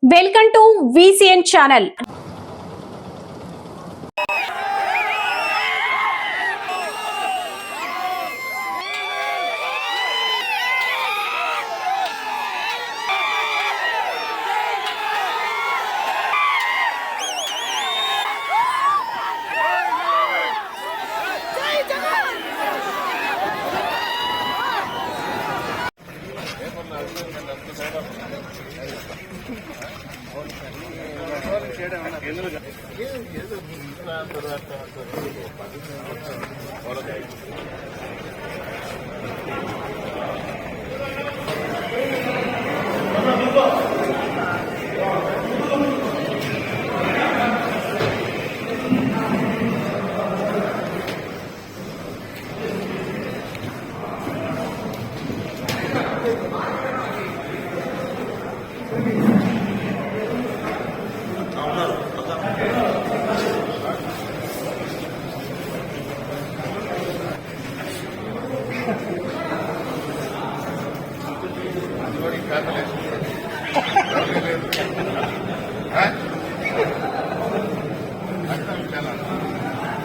Welcome to VCN channel.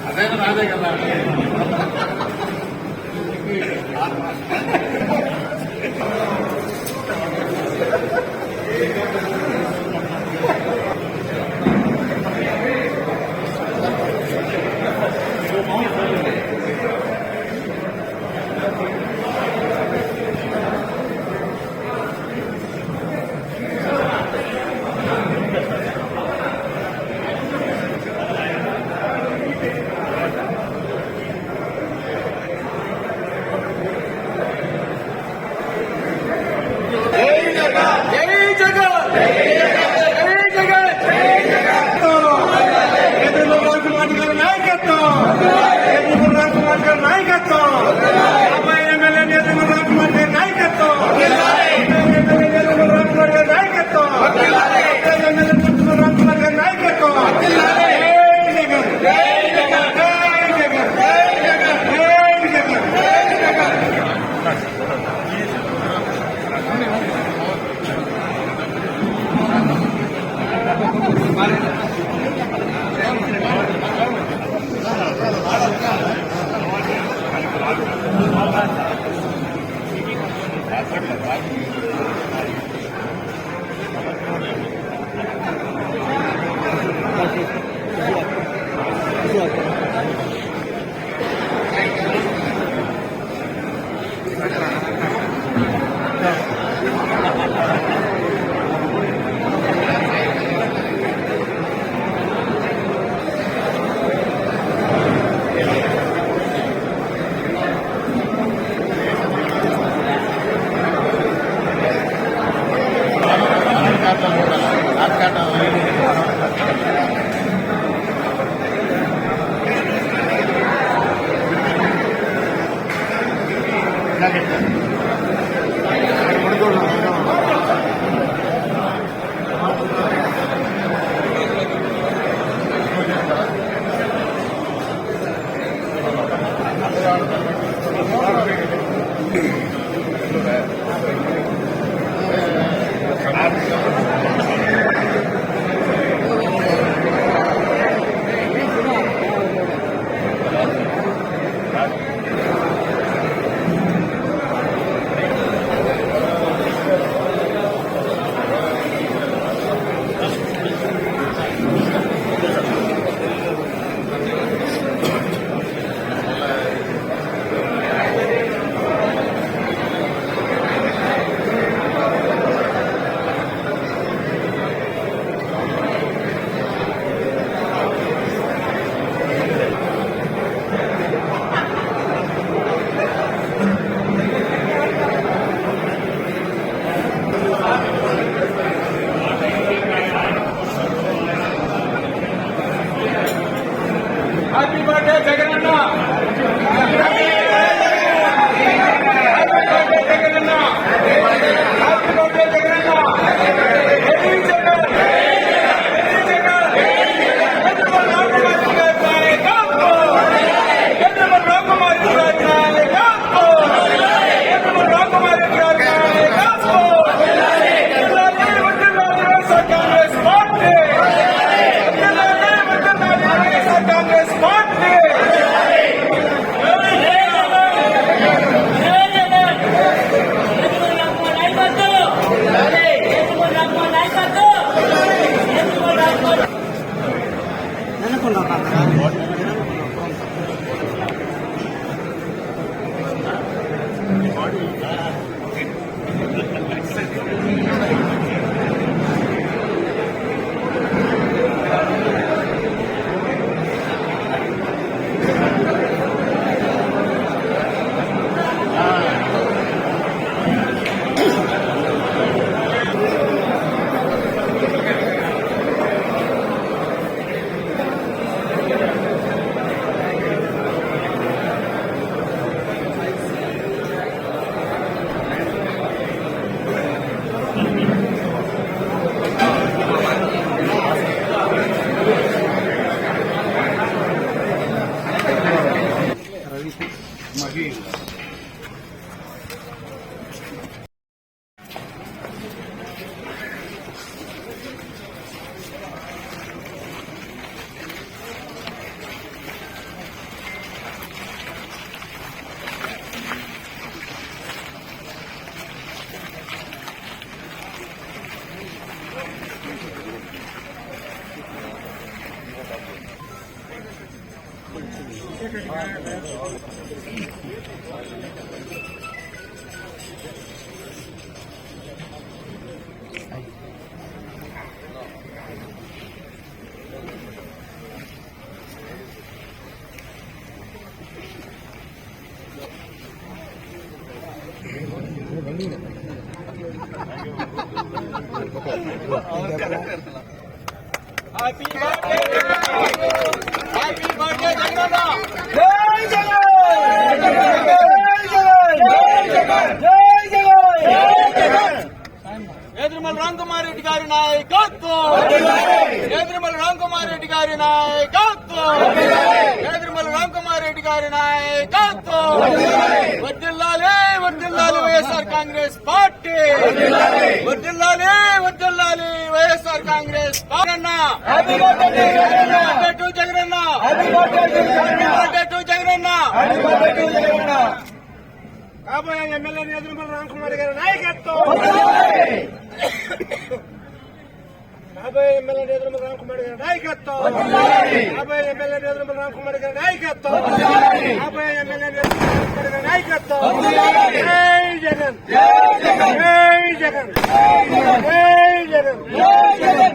అదే రాదే కదా Happy birthday! Happy birthday, Jagannath! ఎదురుమల Ramakumar Reddy గారి నాయకత్వం, ఎదురుమల రామకుమార్ రెడ్డి గారి నాయకత్వం, ఎదురుమల రామకుమార్ రెడ్డి గారి నాయకత్వం. వర్ధిల్లాలి వర్ధిల్లాలి వైఎస్ఆర్ కాంగ్రెస్ పార్టీ, వర్ధిల్లాలి వర్ధిల్లాలి YSR Congress party. Happy birthday to Jagananna, happy birthday to Jagananna. కాబోయే ఎమ్మెల్యే ఎదురుమల రామకుమార్ గారి నాయకత్వం, కాబోయే ఎమ్మెల్యే ఎదురుమల రామకుమార్ గారి నాయకత్వం, కాబోయే ఎమ్మెల్యే ఎదురుమల రామకుమార్ గారి నాయకత్వం, కాబోయే ఎమ్మెల్యే ఎదురుమల గారి నాయకత్వం. జై జగన్, జై జగన్, జై జగన్, జై జగన్.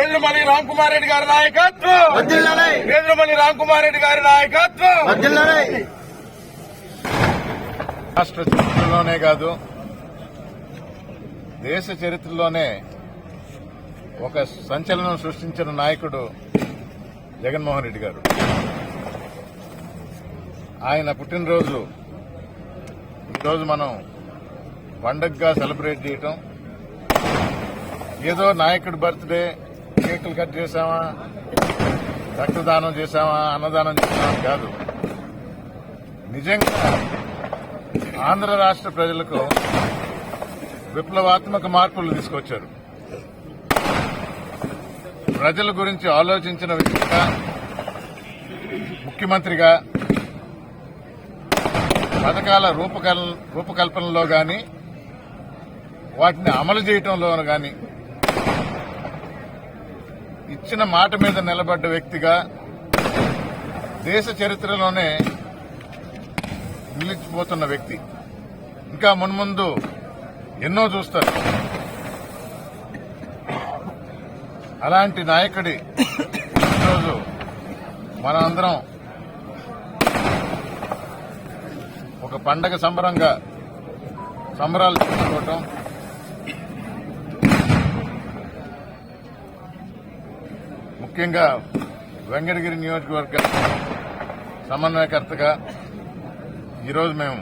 ఎదురుమల్లి రామకుమార్ రెడ్డి గారి నాయకత్వం, ఎదురుమల్లి రామకుమార్ రెడ్డి గారి నాయకత్వం. రాష్ట్ర చరిత్రలోనే కాదు, దేశ చరిత్రలోనే ఒక సంచలనం సృష్టించిన నాయకుడు జగన్మోహన్ రెడ్డి గారు. ఆయన పుట్టినరోజు ఈరోజు మనం పండగగా సెలబ్రేట్ చేయటం, ఏదో నాయకుడి బర్త్డే కేకులు కట్ చేశామా, రక్తదానం చేశామా, అన్నదానం చేశామా కాదు. నిజంగా ఆంధ్ర రాష్ట్ర ప్రజలకు విప్లవాత్మక మార్పులు తీసుకొచ్చారు. ప్రజల గురించి ఆలోచించిన వ్యక్తిగా, ముఖ్యమంత్రిగా, పథకాల రూపకల్పనలో గాని వాటిని అమలు చేయటంలో గాని ఇచ్చిన మాట మీద నిలబడ్డ వ్యక్తిగా దేశ చరిత్రలోనే నిలిచిపోతున్న వ్యక్తి. ఇంకా మున్ముందు ఎన్నో చూస్తారు. అలాంటి నాయకుడి ఈరోజు మనందరం ఒక పండగ సంబరాలు చేసుకోవటం, ముఖ్యంగా వెంకటగిరి నియోజకవర్గ సమన్వయకర్తగా ఈరోజు మేము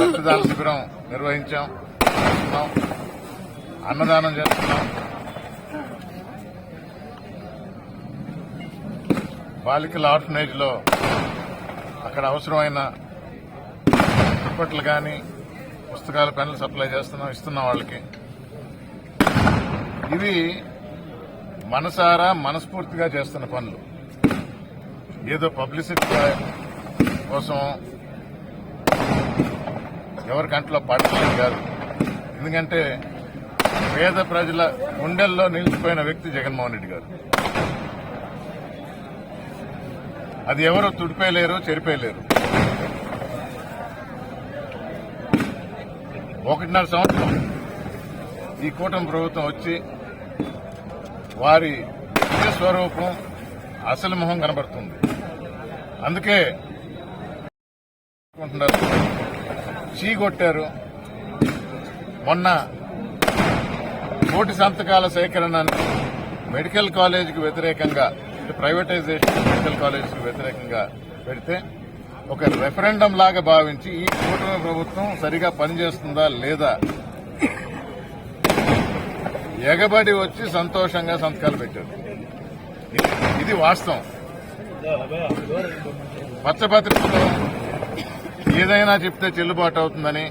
రక్తదాన శిబిరం నిర్వహించాం, అన్నదానం చేస్తున్నాం. బాలికల ఆర్ఫనేజ్ లో అక్కడ అవసరమైన దుప్పట్లు కానీ పుస్తకాలు పెన్నులు సప్లై ఇస్తున్నాం వాళ్ళకి. ఇవి మనసారా మనస్ఫూర్తిగా చేస్తున్న పనులు, ఏదో పబ్లిసిటీ కోసం ఎవరి కంట్లో పడలేదు కాదు. ఎందుకంటే పేద ప్రజల గుండెల్లో నిలిచిపోయిన వ్యక్తి జగన్మోహన్ రెడ్డి గారు. అది ఎవరు తుడిపేయలేరు, చెరిపేయలేరు. 1.5 సంవత్సరం ఈ కూటమి ప్రభుత్వం వచ్చి వారి నిజ స్వరూపం, అసలు మొహం కనబడుతుంది. అందుకే చీగొట్టారు. మొన్న కోటి సంతకాల సేకరణ మెడికల్ కాలేజీకి వ్యతిరేకంగా, ప్రైవేటైజేషన్ మెడికల్ కాలేజీకి వ్యతిరేకంగా పెడితే ఒక రెఫరెండం లాగా భావించి ఈ కూటమి ప్రభుత్వం సరిగా పనిచేస్తుందా లేదా ఎగబడి వచ్చి సంతోషంగా సంతకాలు పెట్టారు. ఇది వాస్తవం. పచ్చపత్రికలో ఏదైనా చెప్తే చెల్లుబాటు అవుతుందని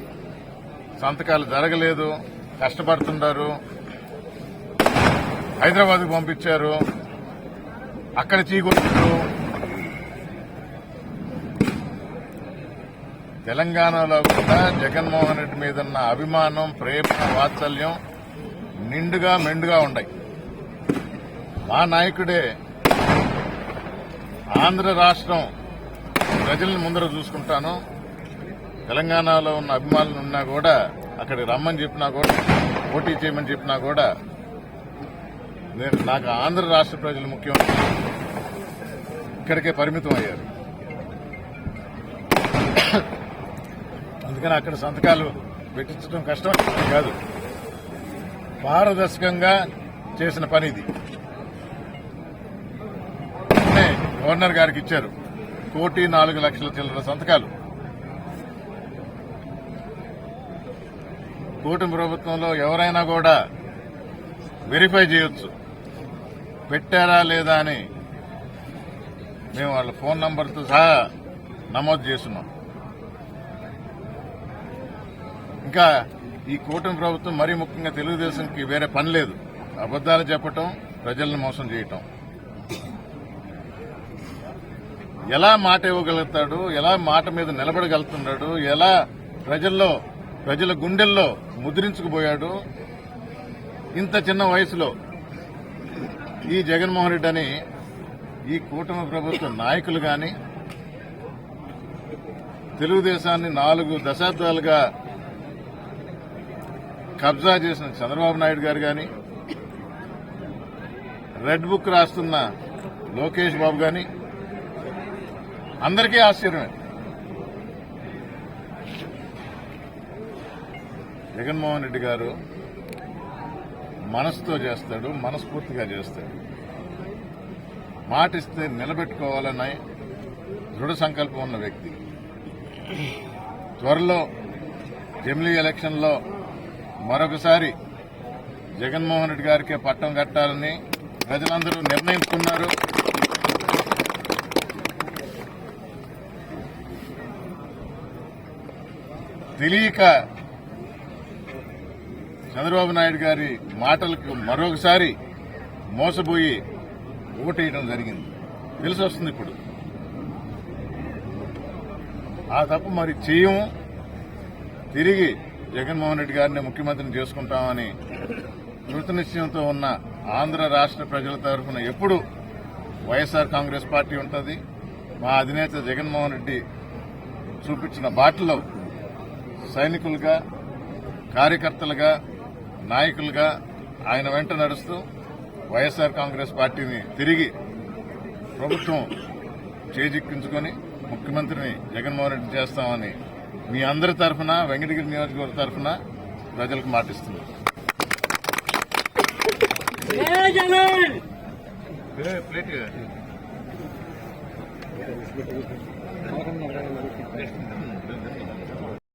సంతకాలు జరగలేదు, కష్టపడుతున్నారు. హైదరాబాద్కు పంపించారు, అక్కడ చీకొట్టారు. తెలంగాణలో కూడా జగన్మోహన్ రెడ్డి మీద ఉన్న అభిమానం, ప్రేమ, వాత్సల్యం నిండుగా మెండుగా ఉన్నాయి. మా నాయకుడే ఆంధ్ర రాష్ట్రం ప్రజలను ముందర చూసుకుంటాను, తెలంగాణలో ఉన్న అభిమానులు ఉన్నా కూడా అక్కడికి రమ్మని చెప్పినా కూడా, పోటీ చేయమని చెప్పినా కూడా నాకు ఆంధ్ర రాష్ట్ర ప్రజలు ముఖ్యం, ఇక్కడికే పరిమితం అయ్యారు. అందుకని అక్కడ సంతకాలు పెట్టించడం కష్టం కాదు, పారదర్శకంగా చేసిన పని ఇది. గవర్నర్ గారికి ఇచ్చారు 1,04,00,000 చిల్లర సంతకాలు. కూటమి ప్రభుత్వంలో ఎవరైనా కూడా వెరిఫై చేయొచ్చు, పెట్టారా లేదా అని మేము వాళ్ళ ఫోన్ నంబర్తో సహా నమోదు చేస్తున్నాం. ఇంకా ఈ కూటమి ప్రభుత్వం మరీ ముఖ్యంగా తెలుగుదేశంకి వేరే పని లేదు, అబద్దాలు చెప్పటం, ప్రజలను మోసం చేయటం. ఎలా మాట ఇవ్వగలుగుతాడు, ఎలా మాట మీద నిలబడగలుగుతున్నాడు, ఎలా ప్రజల గుండెల్లో ముద్రించుకుపోయాడు ఇంత చిన్న వయసులో ఈ జగన్మోహన్ రెడ్డి అని ఈ కూటమి ప్రభుత్వ నాయకులు గాని, తెలుగుదేశాన్ని 4 దశాబ్దాలుగా కబ్జా చేసిన చంద్రబాబు నాయుడు గారు గాని, రెడ్ బుక్ రాస్తున్న లోకేష్ బాబు గాని అందరికీ ఆశ్చర్యమే. జగన్మోహన్ రెడ్డి గారు మనసుతో చేస్తాడు, మనస్ఫూర్తిగా చేస్తాడు. మాటిస్తే నిలబెట్టుకోవాలన్న దృఢ సంకల్పం ఉన్న వ్యక్తి. త్వరలో జమిలీ ఎలక్షన్లో మరొకసారి జగన్మోహన్ రెడ్డి గారికే పట్టం కట్టాలని ప్రజలందరూ నిర్ణయించుకున్నారు. తెలియక చంద్రబాబు నాయుడు గారి మాటలకు మరొకసారి మోసపోయి ఓటేయడం జరిగింది. తెలిసి వస్తుంది ఇప్పుడు. ఆ తప్పు మరి చేయము, తిరిగి జగన్మోహన్ రెడ్డి గారిని ముఖ్యమంత్రిని చేసుకుంటామని కృతనిశ్చయంతో ఉన్న ఆంధ్ర రాష్ట్ర ప్రజల తరఫున ఎప్పుడు వైఎస్ఆర్ కాంగ్రెస్ పార్టీ ఉంటుంది. మా అధినేత జగన్మోహన్ రెడ్డి చూపించిన బాటలో సైనికులుగా, కార్యకర్తలుగా, నాయకులుగా ఆయన వెంట నడుస్తూ వైఎస్ఆర్ కాంగ్రెస్ పార్టీని తిరిగి ప్రభుత్వం చేజిక్కించుకొని ముఖ్యమంత్రిని జగన్మోహన్ రెడ్డి చేస్తామని మీ అందరి తరఫున, వెంకటగిరి నియోజకవర్గ తరఫున ప్రజలకు మాటిస్తున్నాం. ప్లేట్